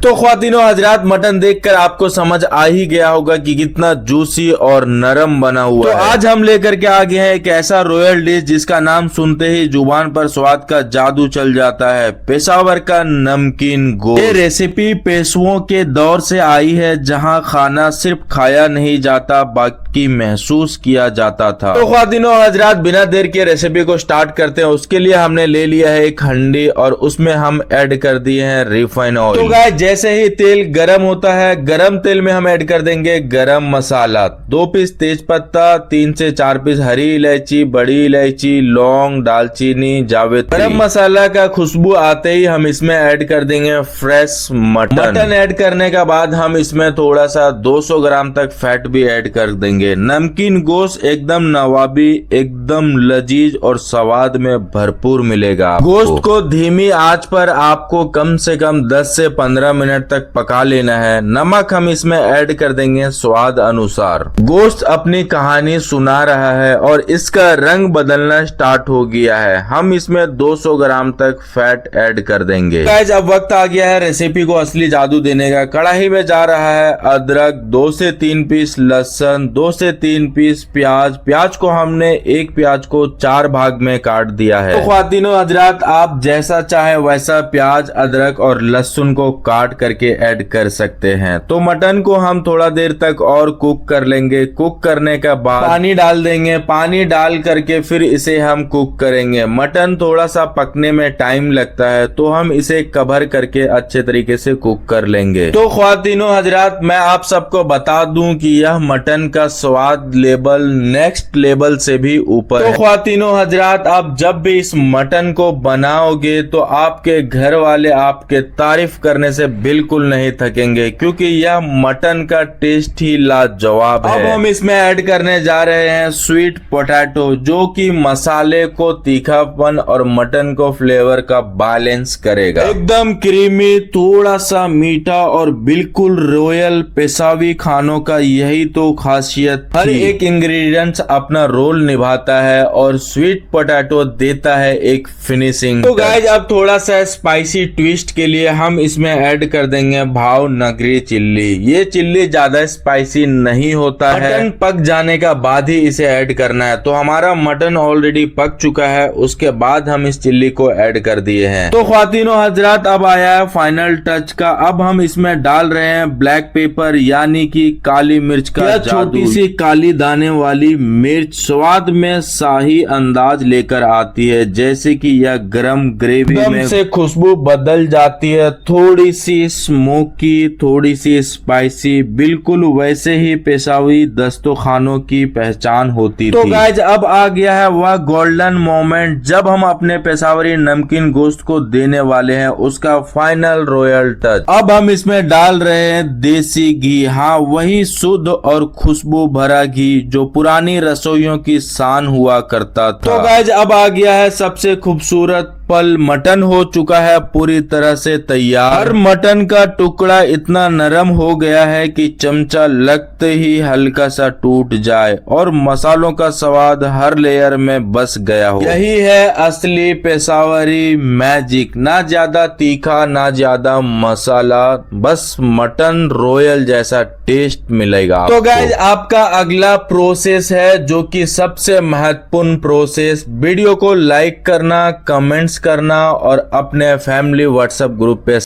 तो ख्वातीनो हजरात, मटन देखकर आपको समझ आ ही गया होगा कि कितना जूसी और नरम बना हुआ है। आज हम लेकर के आ गए हैं एक ऐसा रॉयल डिश जिसका नाम सुनते ही जुबान पर स्वाद का जादू चल जाता है, पेशावर का नमकीन गोश्त। ये रेसिपी पेशवों के दौर से आई है, जहां खाना सिर्फ खाया नहीं जाता बाकी महसूस किया जाता था। तो ख्वातीनो हजरात, बिना देर के रेसिपी को स्टार्ट करते हैं। उसके लिए हमने ले लिया है एक हंडी और उसमें हम ऐड कर दिए हैं रिफाइन ऑयल। तो गाइस, जैसे ही तेल गरम होता है, गरम तेल में हम ऐड कर देंगे गरम मसाला, 2 पीस तेज पत्ता, 3 से 4 पीस हरी इलायची, बड़ी इलायची, लौंग, दालचीनी, जावित्री। गरम मसाला का खुशबू आते ही हम इसमें ऐड कर देंगे फ्रेश मटन ऐड करने के बाद हम इसमें थोड़ा सा 200 ग्राम तक फैट भी ऐड कर देंगे। नमकीन गोश्त एकदम नवाबी, एकदम लजीज और स्वाद में भरपूर मिलेगा। गोश्त को धीमी आंच पर आपको कम से कम 10 से 15 मिनट तक पका लेना है। नमक हम इसमें ऐड कर देंगे स्वाद अनुसार। गोश्त अपनी कहानी सुना रहा है और इसका रंग बदलना स्टार्ट हो गया है। हम इसमें 200 ग्राम तक फैट ऐड कर देंगे। गाइस, अब वक्त आ गया है रेसिपी को असली जादू देने का। कढ़ाई में जा रहा है अदरक, 2 से 3 पीस लहसुन, 2 से 3 पीस प्याज को हमने एक प्याज को 4 भाग में काट दिया है। तो ख्वातीनो हजरात, आप जैसा चाहे वैसा प्याज, अदरक और लहसुन को काट करके ऐड कर सकते हैं। तो मटन को हम थोड़ा देर तक और कुक कर लेंगे। कुक करने के बाद पानी डाल देंगे। पानी डाल करके फिर इसे हम कुक करेंगे। मटन थोड़ा सा पकने में टाइम लगता है, तो हम इसे कवर करके अच्छे तरीके से कुक कर लेंगे। तो ख्वातीनो हजरात, मैं आप सबको बता दूं कि यह मटन का स्वाद लेवल नेक्स्ट लेवल से भी ऊपर है। तो ख्वातीनो हजरात, आप जब भी इस मटन को बनाओगे तो आपके घर वाले आपके तारीफ करने से बिल्कुल नहीं थकेंगे, क्योंकि यह मटन का टेस्ट ही लाजवाब है। अब हम इसमें ऐड करने जा रहे हैं स्वीट पोटैटो, जो कि मसाले को तीखापन और मटन को फ्लेवर का बैलेंस करेगा। एकदम क्रीमी, थोड़ा सा मीठा और बिल्कुल रॉयल पेशावी खानों का यही तो खासियत। हर एक इंग्रेडिएंट्स अपना रोल निभाता है और स्वीट पोटैटो देता है एक फिनिशिंग। तो गाइस, अब थोड़ा सा स्पाइसी ट्विस्ट के लिए हम इसमें ऐड कर देंगे भावनगरी चिल्ली। ये चिल्ली ज्यादा स्पाइसी नहीं होता है, मटन पक जाने का बाद ही इसे ऐड करना है। तो हमारा मटन ऑलरेडी पक चुका है, उसके बाद हम इस चिल्ली को ऐड कर दिए हैं। तो ख्वातीनो हजरात, अब आया है फाइनल टच का। अब हम इसमें डाल रहे हैं ब्लैक पेपर, यानी कि काली मिर्च का छोटी सी काली दाने वाली मिर्च स्वाद में शाही अंदाज लेकर आती है। जैसे कि यह गरम ग्रेवी में से खुशबू बदल जाती है, थोड़ी सी स्मोकी, थोड़ी सी स्पाइसी, बिल्कुल वैसे ही पेशावी दस्तरखानों की पहचान होती थी। तो गाइस, अब आ गया है वह गोल्डन मोमेंट जब हम अपने पेशावरी नमकीन गोश्त को देने वाले हैं उसका फाइनल रॉयल टच। अब हम इसमें डाल रहे हैं देसी घी। हाँ, वही शुद्ध और खुशबू भरा घी जो पुरानी रसोइयों की शान हुआ करता था। तो गाइस, अब आ गया है सबसे खूबसूरत पल। मटन हो चुका है पूरी तरह से तैयार। हर मटन का टुकड़ा इतना नरम हो गया है कि चमचा लगते ही हल्का सा टूट जाए और मसालों का स्वाद हर लेयर में बस गया हो। यही है असली पेशावरी मैजिक। ना ज्यादा तीखा, ना ज्यादा मसाला, बस मटन रॉयल जैसा टेस्ट मिलेगा। तो गाइस, आपका अगला प्रोसेस है जो कि सबसे महत्वपूर्ण प्रोसेस। वीडियो को लाइक करना, कमेंट्स करना और अपने फैमिली व्हाट्सएप ग्रुप पे